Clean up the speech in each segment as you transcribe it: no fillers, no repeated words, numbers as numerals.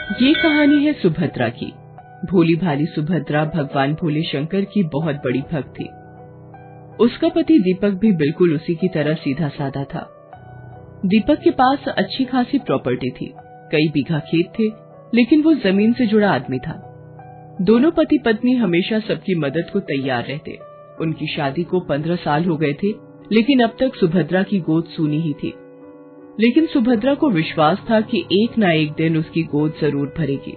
ये कहानी है सुभद्रा की। भोली भाली सुभद्रा भगवान भोले शंकर की बहुत बड़ी भक्त थी। उसका पति दीपक भी बिल्कुल उसी की तरह सीधा साधा था। दीपक के पास अच्छी खासी प्रॉपर्टी थी, कई बीघा खेत थे, लेकिन वो जमीन से जुड़ा आदमी था। दोनों पति पत्नी हमेशा सबकी मदद को तैयार रहते। उनकी शादी को 15 साल हो गए थे, लेकिन अब तक सुभद्रा की गोद सूनी ही थी। लेकिन सुभद्रा को विश्वास था कि एक ना एक दिन उसकी गोद जरूर भरेगी।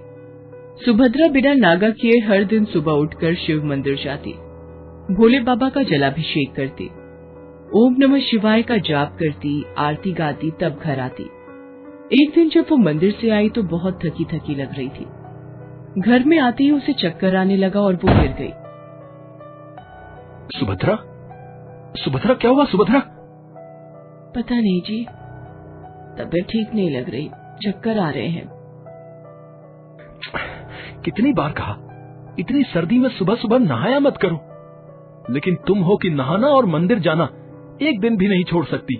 सुभद्रा बिना नागा किए हर दिन सुबह उठकर शिव मंदिर जाती, भोले बाबा का जलाभिषेक करती, ओम नमः शिवाय का जाप करती, आरती गाती, तब घर आती। एक दिन जब वो मंदिर से आई तो बहुत थकी थकी लग रही थी। घर में आते ही उसे चक्कर आने लगा और वो गिर गई। सुभद्रा, सुभद्रा क्या हुआ सुभद्रा? पता नहीं जी, तबीयत ठीक नहीं लग रही, चक्कर आ रहे हैं। कितनी बार कहा इतनी सर्दी में सुबह सुबह नहाया मत करो, लेकिन तुम हो कि नहाना और मंदिर जाना एक दिन भी नहीं छोड़ सकती।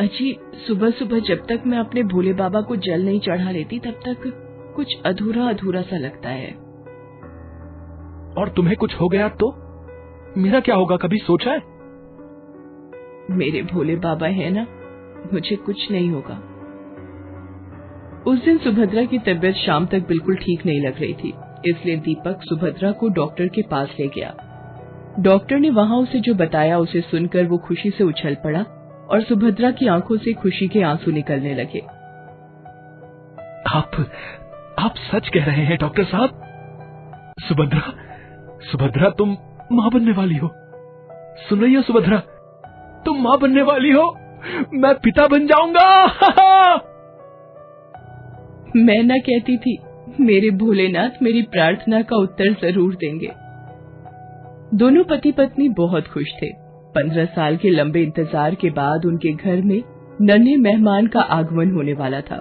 अजी, सुबह सुबह जब तक मैं अपने भोले बाबा को जल नहीं चढ़ा लेती तब तक कुछ अधूरा अधूरा सा लगता है। और तुम्हें कुछ हो गया तो मेरा क्या होगा, कभी सोचा है? मेरे भोले बाबा है ना, मुझे कुछ नहीं होगा। उस दिन सुभद्रा की तबीयत शाम तक बिल्कुल ठीक नहीं लग रही थी, इसलिए दीपक सुभद्रा को डॉक्टर के पास ले गया। डॉक्टर ने वहां उसे जो बताया उसे सुनकर वो खुशी से उछल पड़ा और सुभद्रा की आंखों से खुशी के आंसू निकलने लगे। आप सच कह रहे हैं डॉक्टर साहब? सुभद्रा, सुभद्रा तुम मां बनने वाली हो। सुन रही हो सुभद्रा, तुम मां बनने वाली हो। मैं पिता बन जाऊंगा। मैं ना कहती थी, मेरे भोलेनाथ मेरी प्रार्थना का उत्तर जरूर देंगे। दोनों पति पत्नी बहुत खुश थे। 15 साल के लंबे इंतजार के बाद उनके घर में नन्हे मेहमान का आगमन होने वाला था,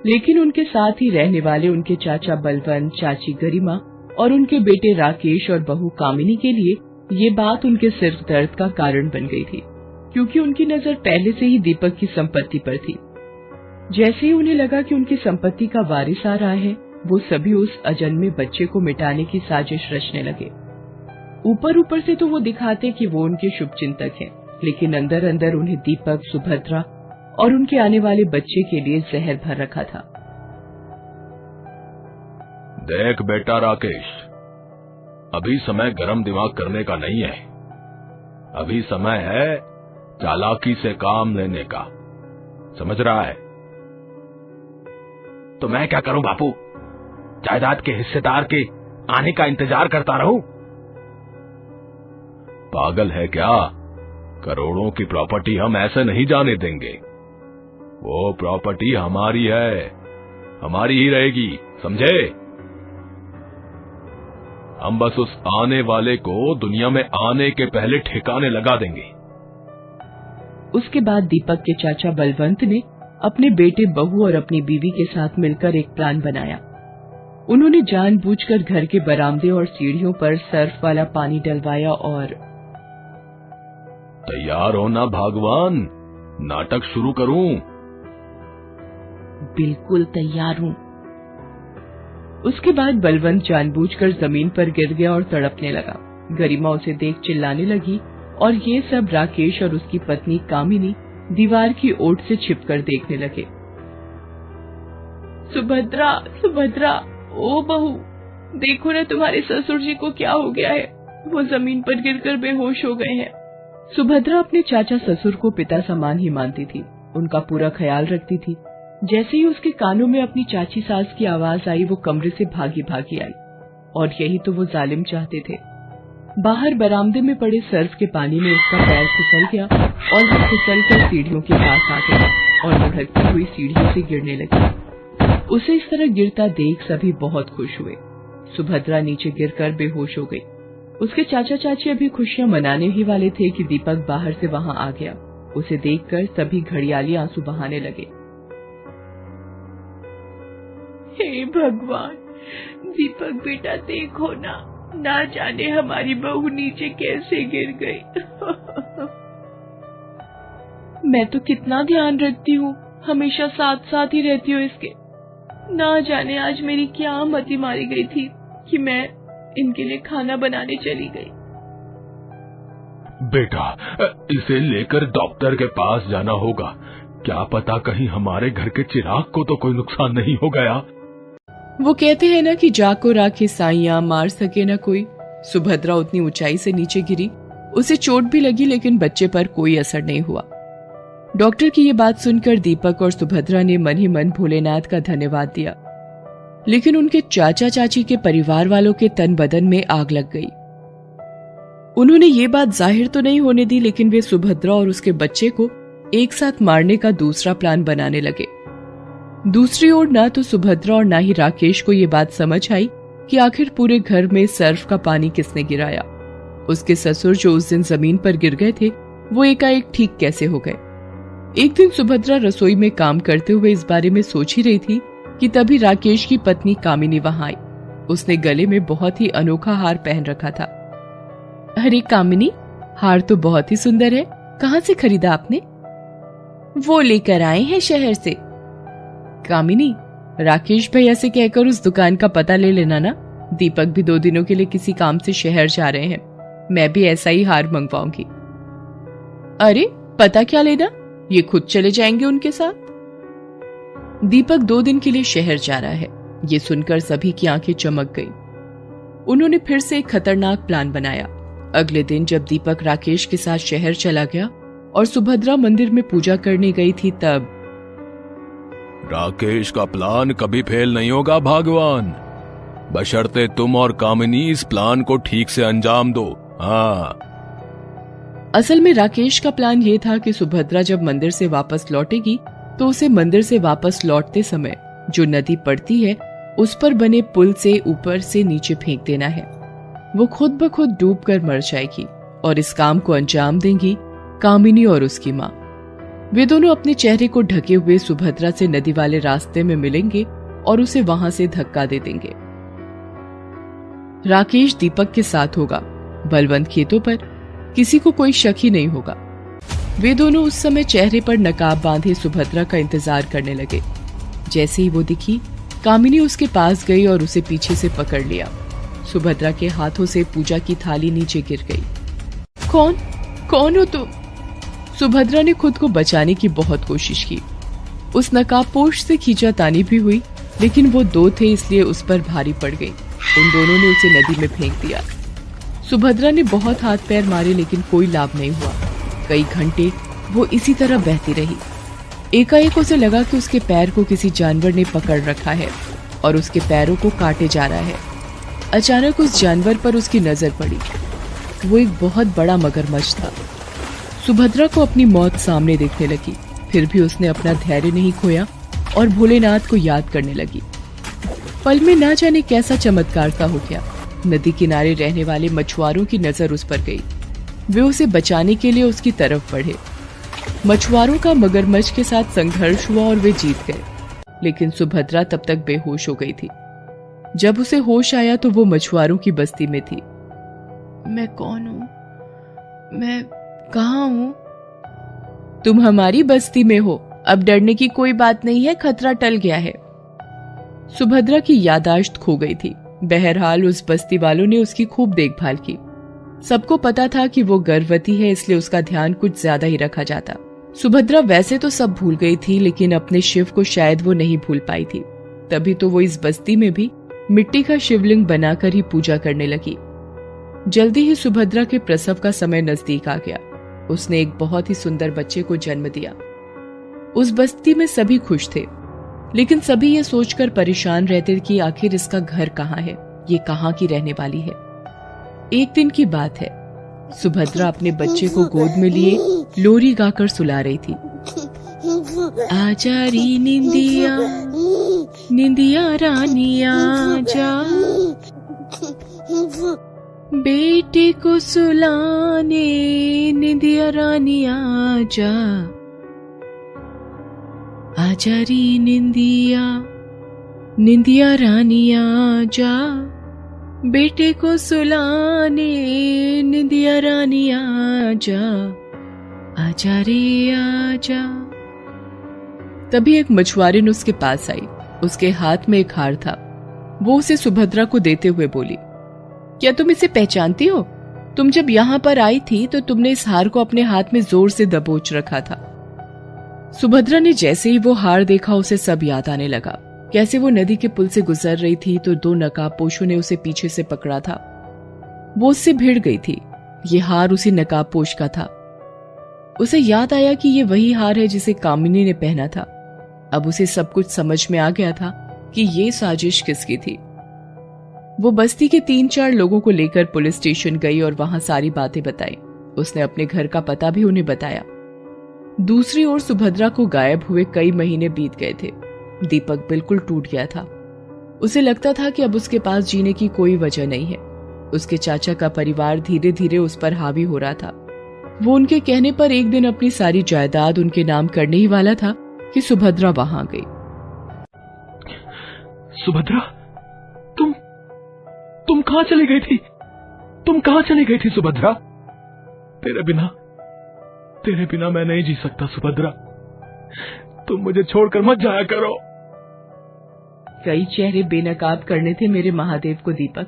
लेकिन उनके साथ ही रहने वाले उनके चाचा बलवंत, चाची गरिमा और उनके बेटे राकेश और बहू कामिनी के लिए ये बात उनके सिर दर्द का कारण बन गई थी, क्योंकि उनकी नजर पहले से ही दीपक की संपत्ति पर थी। जैसे ही उन्हें लगा कि उनकी संपत्ति का वारिस आ रहा है, वो सभी उस अजन्मे बच्चे को मिटाने की साजिश रचने लगे। ऊपर ऊपर से तो वो दिखाते कि वो उनके शुभचिंतक हैं, लेकिन अंदर अंदर उन्हें दीपक, सुभद्रा और उनके आने वाले बच्चे के लिए जहर भर रखा था। देख बेटा राकेश, अभी समय गरम दिमाग करने का नहीं है। अभी समय है चालाकी से काम लेने का, समझ रहा है? तो मैं क्या करूं बापू, जायदाद के हिस्सेदार के आने का इंतजार करता रहूं? पागल है क्या? करोड़ों की प्रॉपर्टी हम ऐसे नहीं जाने देंगे। वो प्रॉपर्टी हमारी है, हमारी ही रहेगी, समझे? हम बस उस आने वाले को दुनिया में आने के पहले ठिकाने लगा देंगे। उसके बाद दीपक के चाचा बलवंत ने अपने बेटे, बहू और अपनी बीवी के साथ मिलकर एक प्लान बनाया। उन्होंने जानबूझकर घर के बरामदे और सीढ़ियों पर सर्फ वाला पानी डलवाया और तैयार हो ना भगवान, नाटक शुरू करूं? बिल्कुल तैयार हूं। उसके बाद बलवंत जानबूझकर जमीन पर गिर गया और तड़पने लगा। गरिमा उसे देख चिल्लाने लगी और ये सब राकेश और उसकी पत्नी कामिनी दीवार की ओट से छिपकर देखने लगे। सुभद्रा, सुभद्रा, ओ बहू, देखो ना तुम्हारे ससुर जी को क्या हो गया है, वो जमीन पर गिरकर बेहोश हो गए हैं। सुभद्रा अपने चाचा ससुर को पिता समान ही मानती थी, उनका पूरा ख्याल रखती थी। जैसे ही उसके कानों में अपनी चाची सास की आवाज आई, वो कमरे से भागी भागी आई, और यही तो वो जालिम चाहते थे। बाहर बरामदे में पड़े सर्फ के पानी में उसका पैर फिसल गया और वो फिसलकर सीढ़ियों के पास आ गया और लुढ़कती हुई सीढ़ियों से गिरने लगी। उसे इस तरह गिरता देख सभी बहुत खुश हुए। सुभद्रा नीचे गिरकर बेहोश हो गई। उसके चाचा चाची अभी खुशियां मनाने ही वाले थे कि दीपक बाहर से वहां आ गया। उसे देखकर सभी घड़ियाली आंसू बहाने लगे। हे भगवान, दीपक बेटा देखो ना जाने हमारी बहू नीचे कैसे गिर गई। मैं तो कितना ध्यान रखती हूँ, हमेशा साथ साथ ही रहती हूँ इसके। ना जाने आज मेरी क्या मति मारी गई थी कि मैं इनके लिए खाना बनाने चली गई। बेटा, इसे लेकर डॉक्टर के पास जाना होगा। क्या पता कहीं हमारे घर के चिराग को तो कोई नुकसान नहीं हो गया। वो कहते हैं ना कि जाको राखे साइयां, मार सके ना कोई। सुभद्रा उतनी ऊंचाई से नीचे गिरी, उसे चोट भी लगी लेकिन बच्चे पर कोई असर नहीं हुआ। डॉक्टर की ये बात सुनकर दीपक और सुभद्रा ने मन ही मन भोलेनाथ का धन्यवाद दिया, लेकिन उनके चाचा चाची के परिवार वालों के तन बदन में आग लग गई। उन्होंने ये बात जाहिर तो नहीं होने दी, लेकिन वे सुभद्रा और उसके बच्चे को एक साथ मारने का दूसरा प्लान बनाने लगे। दूसरी ओर ना तो सुभद्रा और ना ही राकेश को ये बात समझ आई कि आखिर पूरे घर में सर्फ का पानी किसने गिराया। उसके ससुर जो उस दिन जमीन पर गिर गए थे, वो एकाएक ठीक कैसे हो गए। एक दिन सुभद्रा रसोई में काम करते हुए इस बारे में सोच ही रही थी कि तभी राकेश की पत्नी कामिनी वहां आई। उसने गले में बहुत ही अनोखा हार पहन रखा था। अरे कामिनी, हार तो बहुत ही सुंदर है, कहाँ से खरीदा आपने? वो लेकर आए हैं शहर से। कामिनी, राकेश भैया से कहकर उस दुकान का पता ले लेना ना। दीपक भी 2 दिनों के लिए किसी काम से शहर जा रहे हैं, मैं भी ऐसा ही हार मंगवाऊंगी। अरे पता क्या लेना, ये खुद चले जाएंगे उनके साथ। दीपक 2 दिन के लिए शहर जा रहा है, ये सुनकर सभी की आंखें चमक गई। उन्होंने फिर से एक खतरनाक प्लान बनाया। अगले दिन जब दीपक राकेश के साथ शहर चला गया और सुभद्रा मंदिर में पूजा करने गई थी, तब राकेश का प्लान कभी फेल नहीं होगा भगवान, बशर्ते तुम और कामिनी इस प्लान को ठीक से अंजाम दो। हाँ, असल में राकेश का प्लान ये था कि सुभद्रा जब मंदिर से वापस लौटेगी तो उसे मंदिर से वापस लौटते समय जो नदी पड़ती है उस पर बने पुल से ऊपर से नीचे फेंक देना है। वो खुद ब खुद डूबकर मर जाएगी और इस काम को अंजाम देंगी कामिनी और उसकी माँ। वे दोनों अपने चेहरे को ढके हुए सुभद्रा से नदी वाले रास्ते में मिलेंगे और उसे वहां से धक्का दे देंगे। राकेश दीपक के साथ होगा, बलवंत खेतों पर, किसी को कोई शक ही नहीं होगा। वे दोनों उस समय चेहरे पर नकाब बांधे सुभद्रा का इंतजार करने लगे। जैसे ही वो दिखी, कामिनी उसके पास गई और उसे पीछे से पकड़ लिया। सुभद्रा के हाथों से पूजा की थाली नीचे गिर गई। कौन हो तुम? सुभद्रा ने खुद को बचाने की बहुत कोशिश की। उस नकाबपोश से खींचातानी भी हुई, लेकिन वो 2 थे इसलिए उस पर भारी पड़ गई। उन दोनों ने उसे नदी में फेंक दिया। सुभद्रा ने बहुत हाथ पैर मारे लेकिन कोई लाभ नहीं हुआ। कई घंटे वो इसी तरह बहती रही। एकाएक उसे लगा कि उसके पैर को किसी जानवर ने पकड़ रखा है और उसके पैरों को काटे जा रहा है। अचानक उस जानवर पर उसकी नजर पड़ी। वो एक बहुत बड़ा मगरमच्छ था। सुभद्रा को अपनी मौत सामने दिखने लगी, फिर भी उसने अपना धैर्य नहीं खोया और भोलेनाथ को याद करने लगी। पल में ना जाने कैसा चमत्कार सा हो गया। नदी किनारे रहने वाले मछुआरों की नजर उस पर गई। वे उसे बचाने के लिए उसकी तरफ बढ़े। मछुआरों का मगरमच्छ के साथ संघर्ष हुआ और वे जीत गए, लेकिन सुभद्रा तब तक बेहोश हो गई थी। जब उसे होश आया तो वो मछुआरों की बस्ती में थी। मैं कौन हूँ? मैं कहाँ हूँ? तुम हमारी बस्ती में हो, अब डरने की कोई बात नहीं है, खतरा टल गया है। सुभद्रा की याददाश्त खो गई थी। बहरहाल उस बस्ती वालों ने उसकी खूब देखभाल की। सबको पता था कि वो गर्भवती है, इसलिए उसका ध्यान कुछ ज्यादा ही रखा जाता। सुभद्रा वैसे तो सब भूल गई थी, लेकिन अपने शिव को शायद वो नहीं भूल पाई थी। तभी तो वो इस बस्ती में भी मिट्टी का शिवलिंग बनाकर ही पूजा करने लगी। जल्दी ही सुभद्रा के प्रसव का समय नजदीक आ गया। उसने एक बहुत ही सुंदर बच्चे को जन्म दिया। उस बस्ती में सभी खुश थे, लेकिन सभी ये सोचकर परेशान रहते कि आखिर इसका घर कहाँ है, ये कहाँ की रहने वाली है। एक दिन की बात है, सुभद्रा अपने बच्चे को गोद में लिए लोरी गाकर सुला रही थी। आजा री निंदिया, निंदिया रानी आजा, बेटे को सुलाने निंदिया रानी आजा। आजा री निंदिया, निंदिया रानी आजा, बेटे को सुलाने निंदिया रानी आजा, आजा रे आजा। तभी एक मछुआरिन उसके पास आई। उसके हाथ में एक हार था। वो उसे सुभद्रा को देते हुए बोली, क्या तुम इसे पहचानती हो? तुम जब यहाँ पर आई थी तो तुमने इस हार को अपने हाथ में जोर से दबोच रखा था। सुभद्रा ने जैसे ही वो हार देखा उसे सब याद आने लगा। कैसे वो नदी के पुल से गुजर रही थी तो दो नकाबपोशों ने उसे पीछे से पकड़ा था। वो उससे भिड़ गई थी। ये हार उसी नकाबपोश का था। उसे याद आया कि ये वही हार है जिसे कामिनी ने पहना था। अब उसे सब कुछ समझ में आ गया था कि ये साजिश किसकी थी। वो बस्ती के 3-4 लोगों को लेकर पुलिस स्टेशन गई और वहां सारी बातें बताई। उसने अपने घर का पता भी उन्हें बताया। दूसरी ओर सुभद्रा को गायब हुए कई महीने बीत गए थे। दीपक बिल्कुल टूट गया था। उसे लगता था कि अब उसके पास जीने की कोई वजह नहीं है। उसके चाचा का परिवार धीरे धीरे उस पर हावी हो रहा था। वो उनके कहने पर एक दिन अपनी सारी जायदाद उनके नाम करने ही वाला था कि सुभद्रा वहां गई। सुभद्रा, तुम कहां चली गई थी? तुम कहां चली गई थी सुभद्रा? तेरे बिना मैं नहीं जी सकता सुभद्रा। तुम मुझे छोड़कर मत जाया करो। कई चेहरे बेनकाब करने थे मेरे महादेव को दीपक,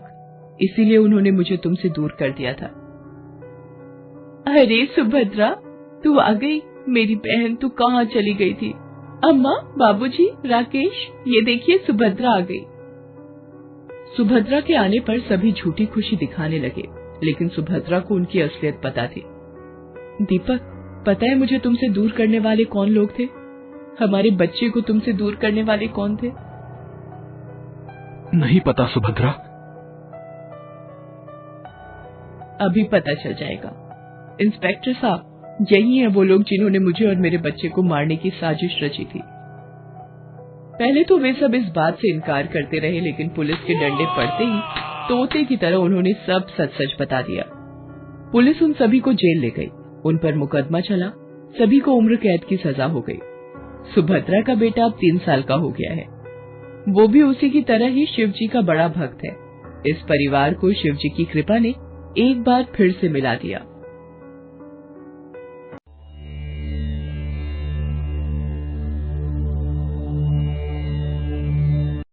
इसीलिए उन्होंने मुझे तुमसे दूर कर दिया था। अरे सुभद्रा, तू आ गई। मेरी बहन, तू कहाँ चली गई थी? अम्मा, बाबूजी, राकेश, ये देखिए सुभद्रा आ गई। सुभद्रा के आने पर सभी झूठी खुशी दिखाने लगे, लेकिन सुभद्रा को उनकी असलियत पता थी। दीपक, पता है मुझे तुमसे दूर करने वाले कौन लोग थे? हमारे बच्चे को तुमसे दूर करने वाले कौन थे? नहीं पता सुभद्रा। अभी पता चल जाएगा। इंस्पेक्टर साहब, यही है वो लोग जिन्होंने मुझे और मेरे बच्चे को मारने की साजिश रची थी। पहले तो वे सब इस बात से इनकार करते रहे, लेकिन पुलिस के डंडे पड़ते ही तोते की तरह उन्होंने सब सच बता दिया। पुलिस उन सभी को जेल ले गई। उन पर मुकदमा चला। सभी को उम्र कैद की सजा हो गई। सुभद्रा का बेटा अब 3 साल का हो गया है। वो भी उसी की तरह ही शिव जी का बड़ा भक्त है। इस परिवार को शिव जी की कृपा ने एक बार फिर से मिला दिया।